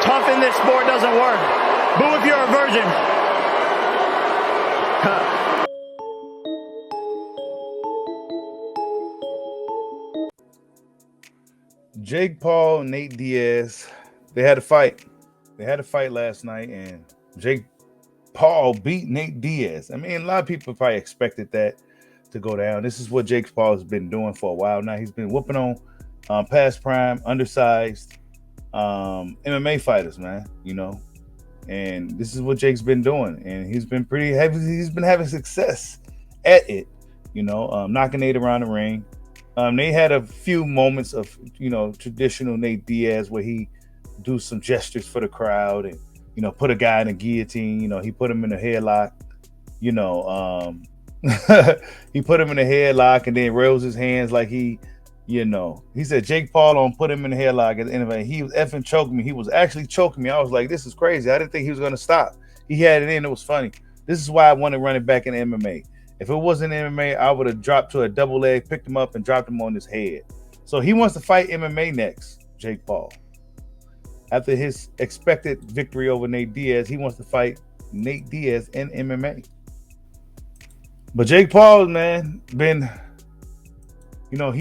Tough in this sport doesn't work. Boo if you're a virgin. Jake Paul, Nate Diaz, they had a fight. They had a fight last night, and Jake Paul beat Nate Diaz. I mean, a lot of people probably expected that to go down. This is what Jake Paul has been doing for a while now. He's been whooping on past prime, undersized MMA fighters, man. And this is what Jake's been doing, and he's been pretty heavy. He's been having success at it, knocking Nate around the ring. They had a few moments of, traditional Nate Diaz where he do some gestures for the crowd and, put a guy in a guillotine. He put him in a headlock. He put him in a headlock and then rails his hands like he said Jake Paul on put him in the headlock at the end of it. He was effing choking me. He was actually choking me. I was like, this is crazy. I didn't think he was going to stop. He had it in. It was funny. This is why I want to run it back in MMA. If it wasn't MMA, I would have dropped to a double leg, picked him up, and dropped him on his head. So he wants to fight MMA next, Jake Paul. After his expected victory over Nate Diaz, he wants to fight Nate Diaz in MMA. But Jake Paul, man, he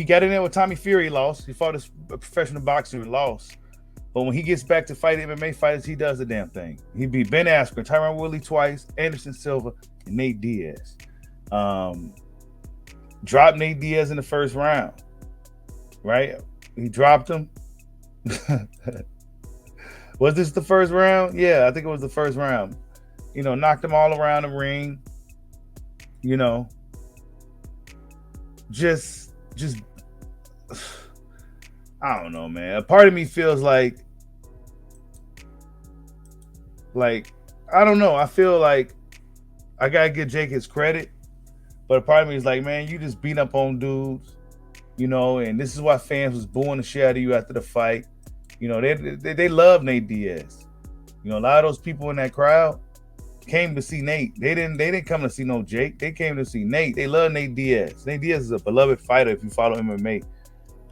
got in there with Tommy Fury, lost. He fought a professional boxer, lost. But when he gets back to fighting MMA fighters, he does the damn thing. He beat Ben Askren, Tyron Woodley twice, Anderson Silva, and Nate Diaz. Dropped Nate Diaz in the first round, right? He dropped him. Was this the first round? Yeah, I think it was the first round. Knocked him all around the ring. Just I don't know, man. A part of me feels like I don't know. I feel like I gotta give Jake his credit. But a part of me is like, man, you just beat up on dudes, and this is why fans was booing the shit out of you after the fight. They love Nate Diaz. A lot of those people in that crowd came to see Nate. They didn't come to see no Jake. They came to see Nate. They love Nate Diaz. Nate Diaz is a beloved fighter if you follow MMA.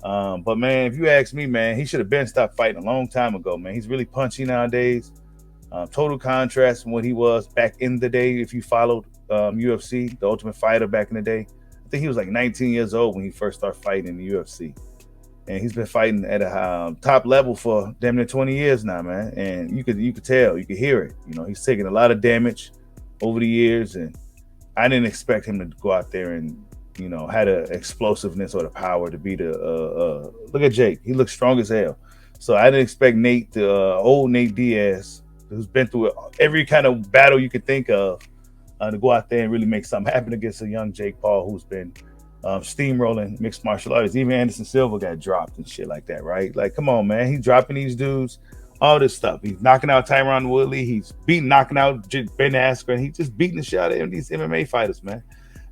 But man, if you ask me, man, he should have been stopped fighting a long time ago, man. He's really punchy nowadays. Total contrast from what he was back in the day. If you followed UFC, the Ultimate Fighter back in the day, I think he was like 19 years old when he first started fighting in the UFC, and he's been fighting at a top level for damn near 20 years now, man. And you could tell, you could hear it. He's taken a lot of damage over the years, and I didn't expect him to go out there and had the explosiveness or the power to beat look at Jake. He looks strong as hell. So I didn't expect old Nate Diaz, who's been through every kind of battle you could think of, to go out there and really make something happen against a young Jake Paul who's been steamrolling mixed martial artists. Even Anderson Silva got dropped and shit like that, right? Like, come on, man. He's dropping these dudes, all this stuff. He's knocking out Tyron Woodley. He's knocking out Ben Askren. He's just beating the shit out of these MMA fighters, man.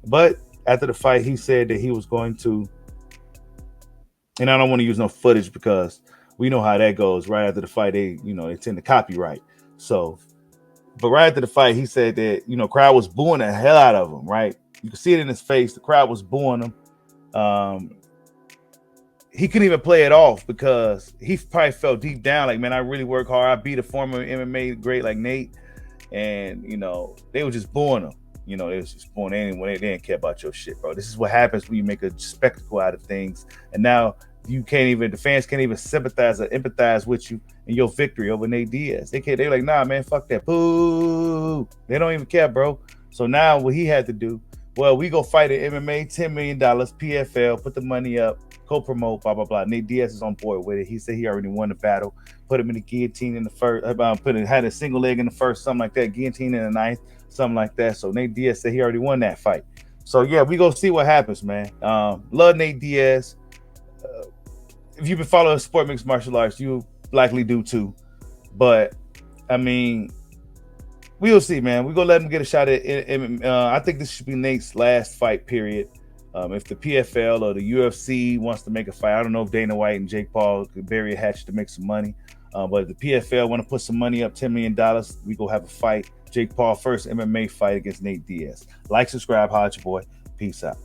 But after the fight, he said that he was going to, and I don't want to use no footage because we know how that goes. Right after the fight, they tend to copyright. So, but right after the fight, he said that, crowd was booing the hell out of him, right? You could see it in his face. The crowd was booing him. He couldn't even play it off because he probably felt deep down like, man, I really work hard. I beat a former MMA great like Nate. And, they were just booing him. They was just booing anyone. They didn't care about your shit, bro. This is what happens when you make a spectacle out of things. And now the fans can't even sympathize or empathize with you in your victory over Nate Diaz. They're like, nah, man, fuck that. Boo. They don't even care, bro. So now what he had to do, well, we go fight at MMA, $10 million, PFL, put the money up, co-promote, blah, blah, blah. Nate Diaz is on board with it. He said he already won the battle, put him in the guillotine in the first, had a single leg in the first, something like that, guillotine in the ninth, something like that. So Nate Diaz said he already won that fight. So yeah, we go see what happens, man. Love Nate Diaz. If you've been following sport mixed martial arts, you likely do too. But I mean, we'll see, man. We're gonna let him get a shot at I think this should be Nate's last fight, period. If the PFL or the UFC wants to make a fight, I don't know if Dana White and Jake Paul could bury a hatchet to make some money. But if the PFL want to put some money up, $10 million, we go have a fight. Jake Paul first MMA fight against Nate Diaz. Like, subscribe, holla at your boy. Peace out.